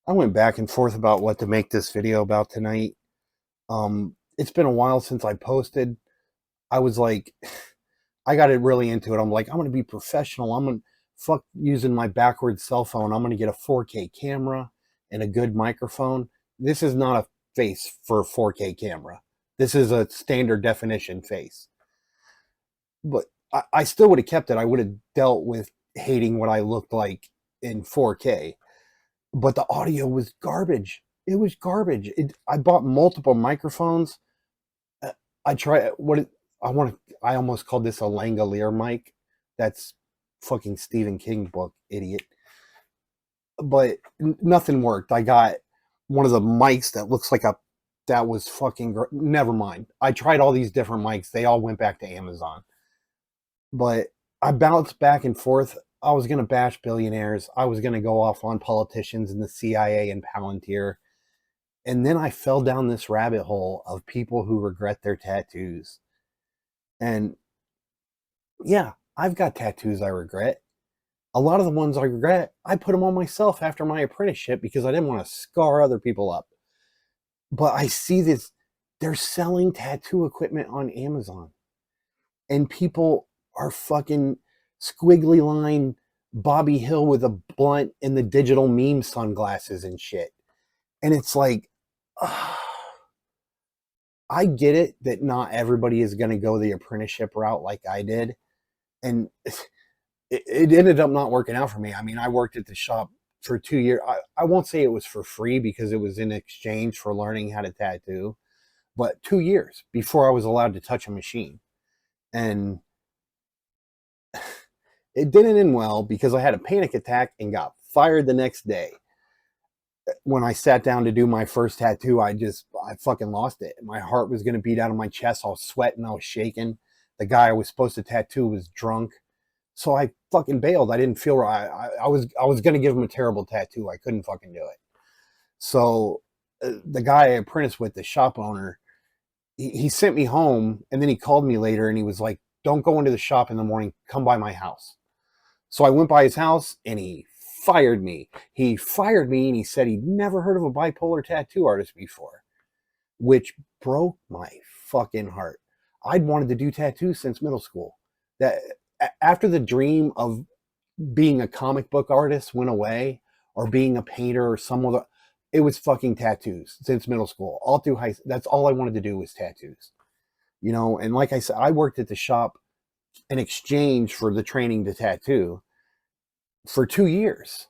I went back and forth about what to make this video about tonight. It's been a while since I posted. I was like, I got it really into it. I'm like, I'm going to be professional. I'm going to fuck using my backwards cell phone. I'm going to get a 4K camera and a good microphone. This is not a face for a 4K camera. This is a standard definition face. But I still would have kept it. I would have dealt with hating what I looked like in 4K. But the audio was garbage. It was garbage. I bought multiple microphones. Uh, I try what it, I want to. I almost called this a Langolier mic. That's fucking Stephen King book, idiot. But nothing worked. I got one of the mics that looks like a. That was fucking. Never mind. I tried all these different mics. They all went back to Amazon. But I bounced back and forth. I was going to bash billionaires. I was going to go off on politicians and the CIA and Palantir. And then I fell down this rabbit hole of people who regret their tattoos. And yeah, I've got tattoos I regret. A lot of the ones I regret, I put them on myself after my apprenticeship because I didn't want to scar other people up. But I see this, they're selling tattoo equipment on Amazon. And people are fucking squiggly line Bobby Hill with a blunt and the digital meme sunglasses and shit. And it's like, I get it that not everybody is going to go the apprenticeship route like I did. And it ended up not working out for me. I mean, I worked at the shop for 2 years. I won't say it was for free because it was in exchange for learning how to tattoo, but 2 years before I was allowed to touch a machine. And it didn't end well because I had a panic attack and got fired the next day. When I sat down to do my first tattoo, I fucking lost it. My heart was going to beat out of my chest. I was sweating. I was shaking. The guy I was supposed to tattoo was drunk. So I fucking bailed. I didn't feel right. I was going to give him a terrible tattoo. I couldn't fucking do it. So the guy I apprenticed with, the shop owner, he sent me home and then he called me later and he was like, don't go into the shop in the morning. Come by my house. So I went by his house and he fired me. He fired me and he said he'd never heard of a bipolar tattoo artist before, which broke my fucking heart. I'd wanted to do tattoos since middle school. That after the dream of being a comic book artist went away, or being a painter or some other, it was fucking tattoos since middle school. All through high school, that's all I wanted to do was tattoos. You know, and like I said, I worked at the shop in exchange for the training to tattoo for 2 years.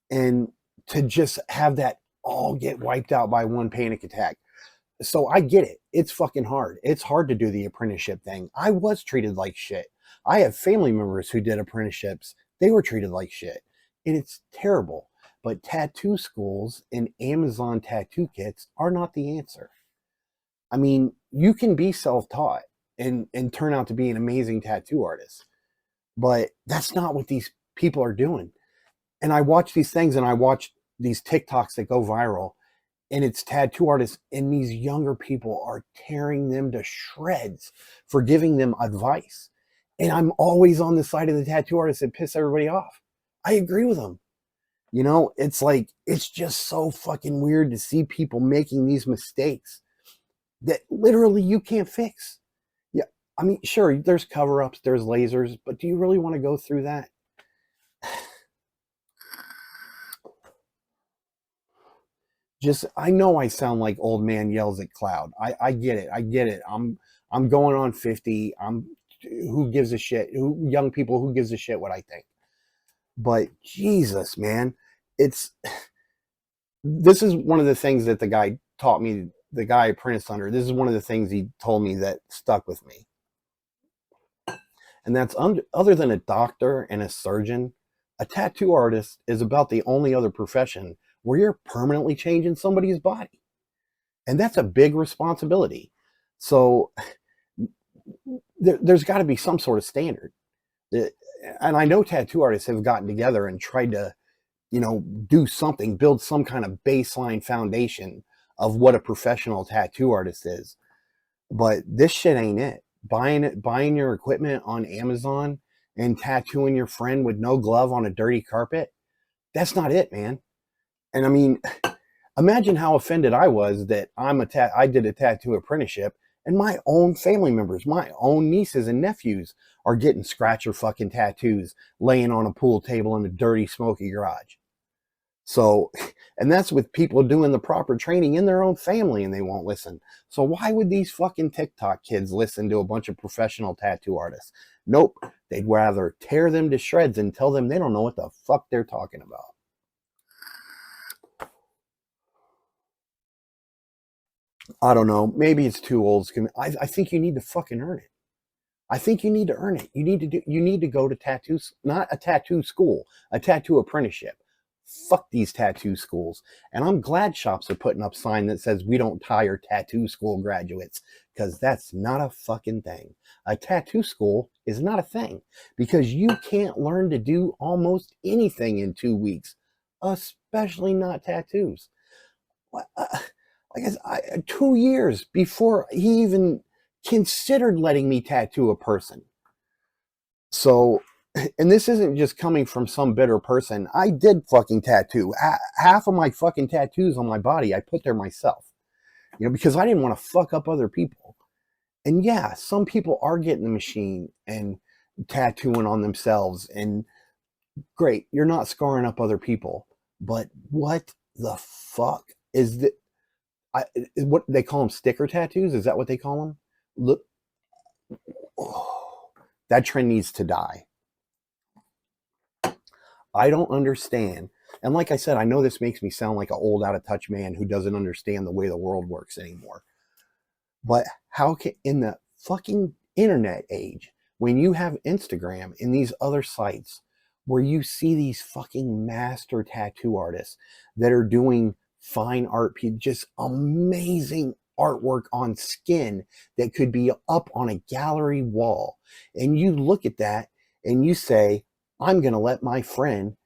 And to just have that all get wiped out by one panic attack. So I get it. It's fucking hard. It's hard to do the apprenticeship thing. I was treated like shit. I have family members who did apprenticeships. They were treated like shit. And it's terrible. But tattoo schools and Amazon tattoo kits are not the answer. I mean, you can be self-taught and turn out to be an amazing tattoo artist. But that's not what these people are doing. And I watch these things and I watch these TikToks that go viral, and it's tattoo artists, and these younger people are tearing them to shreds for giving them advice. And I'm always on the side of the tattoo artists that piss everybody off. I agree with them. You know, it's like, it's just so fucking weird to see people making these mistakes that literally you can't fix. Yeah, I mean, sure, there's cover-ups, there's lasers, but do you really want to go through that? Just, I know I sound like old man yells at cloud. I get it. I get it. I'm going on 50. Who gives a shit? Young people, who gives a shit what I think? But Jesus, man, this is one of the things that the guy taught me, the guy I apprenticed under. This is one of the things he told me that stuck with me. And that's other than a doctor and a surgeon, a tattoo artist is about the only other profession where you're permanently changing somebody's body. And that's a big responsibility. So there's got to be some sort of standard. And I know tattoo artists have gotten together and tried to, you know, do something, build some kind of baseline foundation of what a professional tattoo artist is. But this shit ain't it. Buying your equipment on Amazon and tattooing your friend with no glove on a dirty carpet, that's not it, man. And I mean, imagine how offended I was that I did a tattoo apprenticeship and my own family members, my own nieces and nephews are getting scratcher fucking tattoos laying on a pool table in a dirty, smoky garage. So, and that's with people doing the proper training in their own family and they won't listen. So why would these fucking TikTok kids listen to a bunch of professional tattoo artists? Nope. They'd rather tear them to shreds and tell them they don't know what the fuck they're talking about. I don't know. Maybe it's too old. I think you need to fucking earn it. I think you need to earn it. You need to go to tattoos, not a tattoo school, a tattoo apprenticeship. Fuck these tattoo schools. And I'm glad shops are putting up sign that says we don't hire tattoo school graduates, because that's not a fucking thing. A tattoo school is not a thing because you can't learn to do almost anything in 2 weeks, especially not tattoos. Like 2 years before he even considered letting me tattoo a person. So, and this isn't just coming from some bitter person. I did fucking tattoo. Half of my fucking tattoos on my body I put there myself, because I didn't want to fuck up other people. And yeah, some people are getting the machine and tattooing on themselves, and great, you're not scarring up other people. But what the fuck is that? What they call them, sticker tattoos? Is that what they call them? Look, oh, that trend needs to die. I don't understand. And like I said, I know this makes me sound like an old, out of touch man who doesn't understand the way the world works anymore. But how can, in the fucking internet age, when you have Instagram and these other sites where you see these fucking master tattoo artists that are doing fine art, just amazing artwork on skin that could be up on a gallery wall, and you look at that and you say, I'm going to let my friend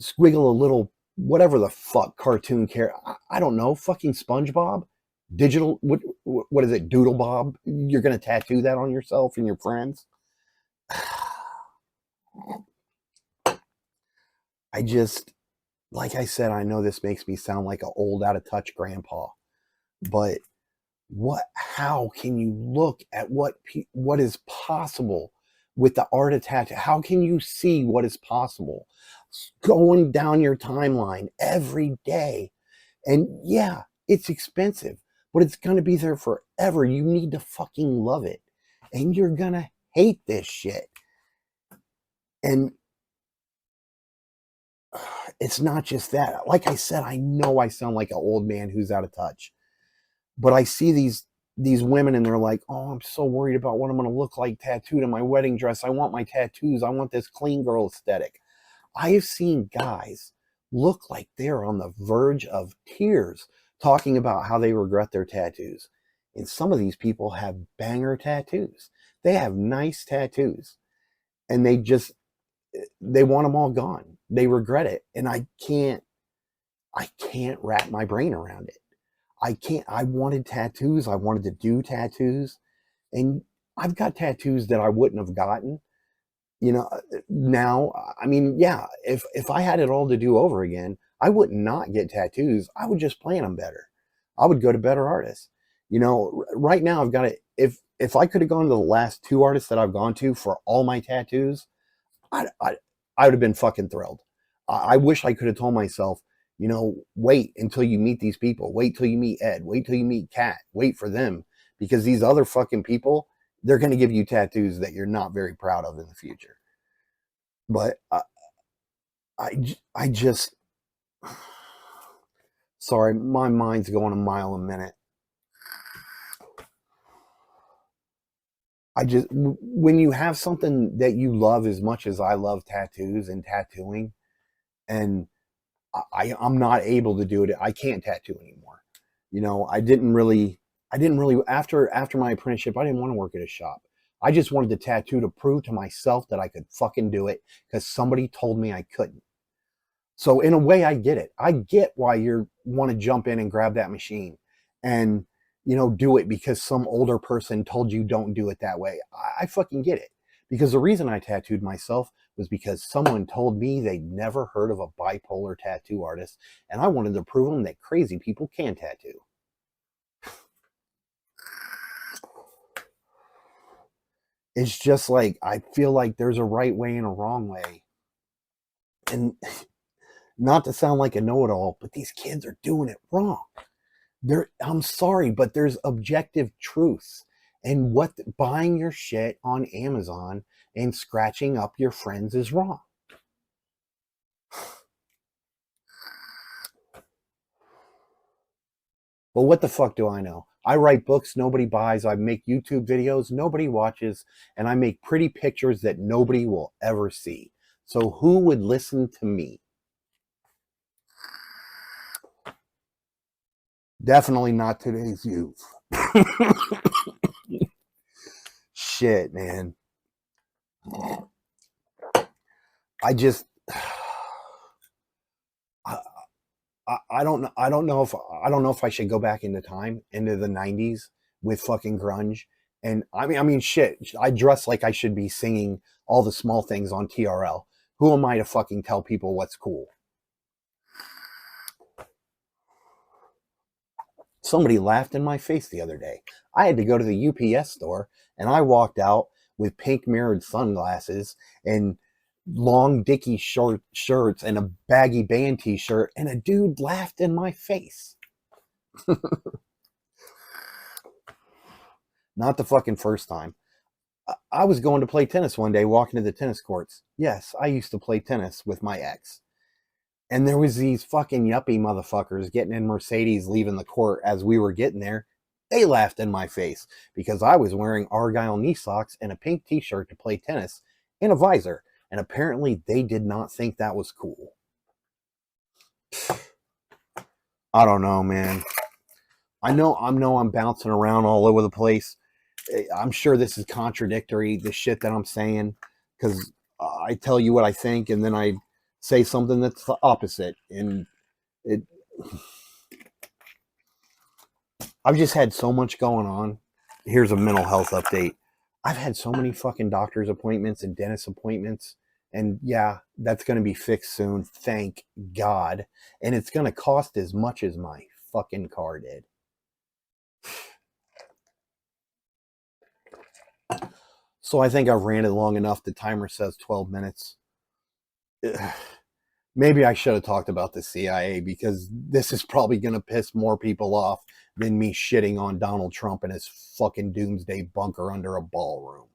squiggle a little, whatever the fuck cartoon character, I don't know, fucking SpongeBob, digital, what is it, Doodle Bob? You're going to tattoo that on yourself and your friends? I just, like I said, I know this makes me sound like an old, out of touch grandpa, but how can you look at what is possible with the art of tattoo? How can you see what is possible going down your timeline every day? And yeah, it's expensive, but it's going to be there forever. You need to fucking love it, and you're going to hate this shit. And it's not just that. Like I said, I know I sound like an old man who's out of touch, but I see these women and they're like, oh, I'm so worried about what I'm going to look like tattooed in my wedding dress. I want my tattoos. I want this clean girl aesthetic. I have seen guys look like they're on the verge of tears talking about how they regret their tattoos. And some of these people have banger tattoos. They have nice tattoos, and they want them all gone. They regret it. And I can't wrap my brain around it. I wanted tattoos. I wanted to do tattoos. And I've got tattoos that I wouldn't have gotten, now. I mean, yeah, if I had it all to do over again, I would not get tattoos. I would just plan them better. I would go to better artists. Right now I've got it. If I could have gone to the last two artists that I've gone to for all my tattoos, I would have been fucking thrilled. I wish I could have told myself, wait until you meet these people. Wait till you meet Ed. Wait till you meet Kat. Wait for them, because these other fucking people, they're going to give you tattoos that you're not very proud of in the future. But I just, sorry, my mind's going a mile a minute. When you have something that you love as much as I love tattoos and tattooing, and I'm not able to do it, I can't tattoo anymore. I didn't really, after my apprenticeship, I didn't want to work at a shop. I just wanted to tattoo to prove to myself that I could fucking do it because somebody told me I couldn't. So in a way, I get it. I get why you want to jump in and grab that machine and, do it because some older person told you don't do it that way. I fucking get it, Because the reason I tattooed myself was because someone told me they'd never heard of a bipolar tattoo artist, and I wanted to prove them that crazy people can tattoo. It's just like, I feel like there's a right way and a wrong way. And not to sound like a know-it-all, but these kids are doing it wrong. I'm sorry, but there's objective truths. And what buying your shit on Amazon and scratching up your friends is wrong. But what the fuck do I know? I write books nobody buys, I make YouTube videos nobody watches, and I make pretty pictures that nobody will ever see. So who would listen to me? Definitely not today's youth. Shit, man. I just I don't know. I don't know if I should go back into time, into the 90s with fucking grunge. And I mean, shit. I dress like I should be singing All the Small Things on TRL. Who am I to fucking tell people what's cool? Somebody laughed in my face the other day. I had to go to the UPS store, and I walked out with pink mirrored sunglasses and long dicky shirts and a baggy band t-shirt, and a dude laughed in my face. Not the fucking first time. I was going to play tennis one day, walking to the tennis courts. Yes, I used to play tennis with my ex. And there was these fucking yuppie motherfuckers getting in Mercedes, leaving the court as we were getting there. They laughed in my face because I was wearing Argyle knee socks and a pink t-shirt to play tennis and a visor. And apparently they did not think that was cool. I don't know, man. I know I'm bouncing around all over the place. I'm sure this is contradictory, the shit that I'm saying, because I tell you what I think and then I say something that's the opposite. And I've just had so much going on. Here's a mental health update. I've had so many fucking doctor's appointments and dentist appointments. And yeah, that's going to be fixed soon. Thank God. And it's going to cost as much as my fucking car did. So I think I've ranted long enough. The timer says 12 minutes. Maybe I should have talked about the CIA, because this is probably going to piss more people off than me shitting on Donald Trump and his fucking doomsday bunker under a ballroom.